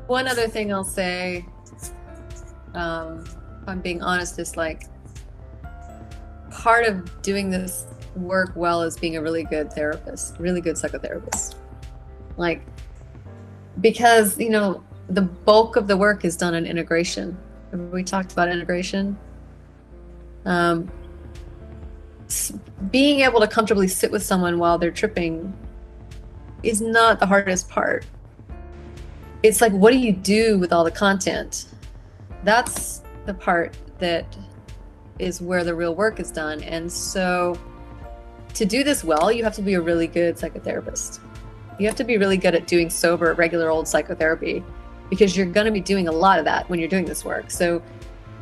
One other thing I'll say, if I'm being honest, is like part of doing this work well is being a really good therapist, really good psychotherapist. Like, because, the bulk of the work is done on integration. We talked about integration. Um, Being able to comfortably sit with someone while they're tripping is not the hardest part. It's like, what do you do with all the content? That's the part that is where the real work is done. And so to do this well, you have to be a really good psychotherapist. You have to be really good at doing sober, regular old psychotherapy, because you're going to be doing a lot of that when you're doing this work. So,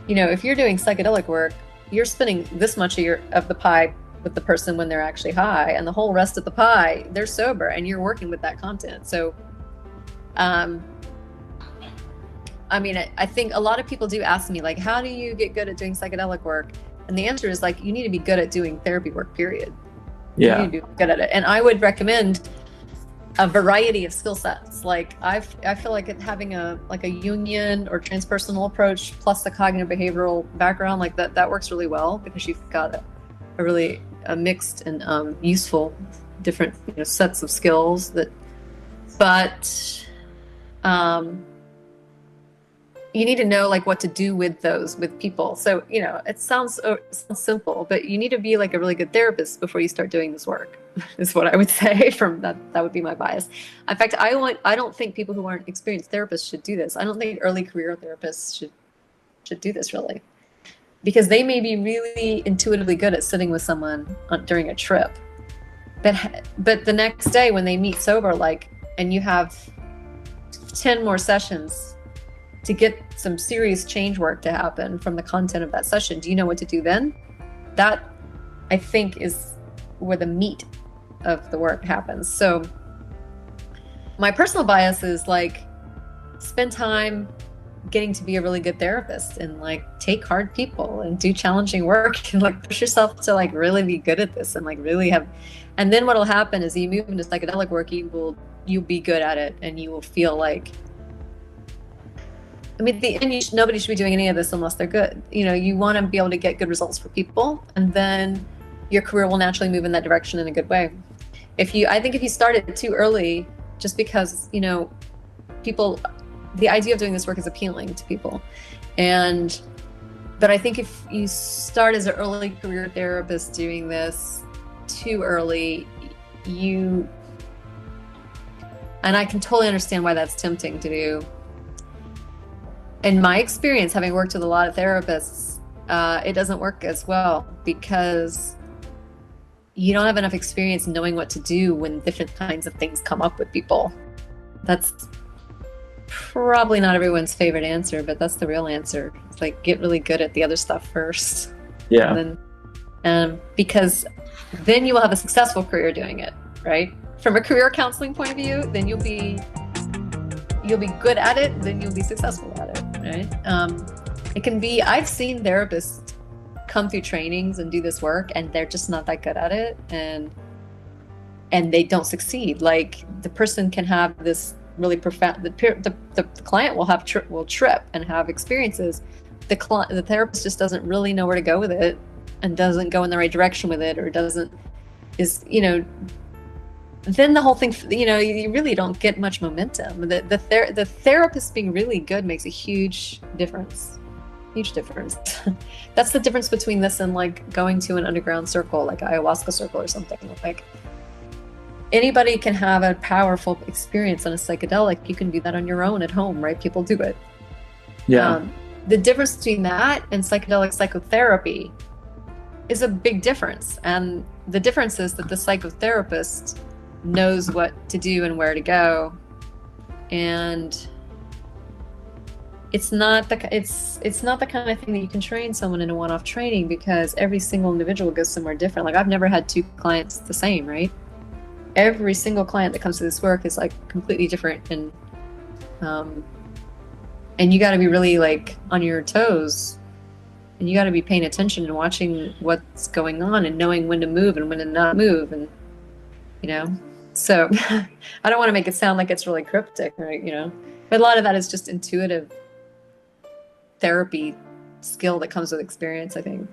if you're doing psychedelic work, you're spending this much of the pie with the person when they're actually high, and the whole rest of the pie, they're sober, and you're working with that content. So, I think a lot of people do ask me, like, how do you get good at doing psychedelic work? And the answer is, like, you need to be good at doing therapy work, period. Yeah. You need to be good at it. And I would recommend a variety of skill sets. Like, I feel like having a Jungian or transpersonal approach plus the cognitive behavioral background, like that works really well, because you've got a really mixed and useful different sets of skills but you need to know like what to do with people. So it sounds simple, but you need to be like a really good therapist before you start doing this work. Is what I would say. From that would be my bias. In fact, I don't think people who aren't experienced therapists should do this. I don't think early career therapists should do this, really, because they may be really intuitively good at sitting with someone during a trip, but the next day when they meet sober, and you have 10 more sessions to get some serious change work to happen from the content of that session, do you know what to do then? That, I think, is where the meat of the work happens. So my personal bias is spend time getting to be a really good therapist, and take hard people and do challenging work, and push yourself to really be good at this, and really have. And then what'll happen is you move into psychedelic work, you'll be good at it, and you will feel like, at the end, nobody should be doing any of this unless they're good. You want to be able to get good results for people, and then your career will naturally move in that direction in a good way. I think if you started too early, just because, people, the idea of doing this work is appealing to people. But I think if you start as an early career therapist doing this too early, and I can totally understand why that's tempting to do. In my experience, having worked with a lot of therapists, it doesn't work as well, because you don't have enough experience knowing what to do when different kinds of things come up with people. That's probably not everyone's favorite answer, but that's the real answer. It's get really good at the other stuff first. Yeah. And then, because then you will have a successful career doing it, right? From a career counseling point of view, then you'll be good at it, then you'll be successful at it, right? It can be, I've seen therapists come through trainings and do this work, and they're just not that good at it, and they don't succeed. The person can have this really profound, the client will trip and have experiences. The therapist just doesn't really know where to go with it, and doesn't go in the right direction with it, or then the whole thing, you really don't get much momentum. The therapist being really good makes a huge difference. That's the difference between this and going to an underground circle, like ayahuasca circle or something. Anybody can have a powerful experience on a psychedelic. You can do that on your own at home, right? People do it. Yeah. The difference between that and psychedelic psychotherapy is a big difference. And the difference is that the psychotherapist knows what to do and where to go, and it's not the kind of thing that you can train someone in a one-off training, because every single individual goes somewhere different. I've never had two clients the same, right? Every single client that comes to this work is completely different, and you got to be really on your toes, and you got to be paying attention and watching what's going on and knowing when to move and when to not move, and so I don't want to make it sound like it's really cryptic, right? But a lot of that is just intuitive therapy skill that comes with experience, I think.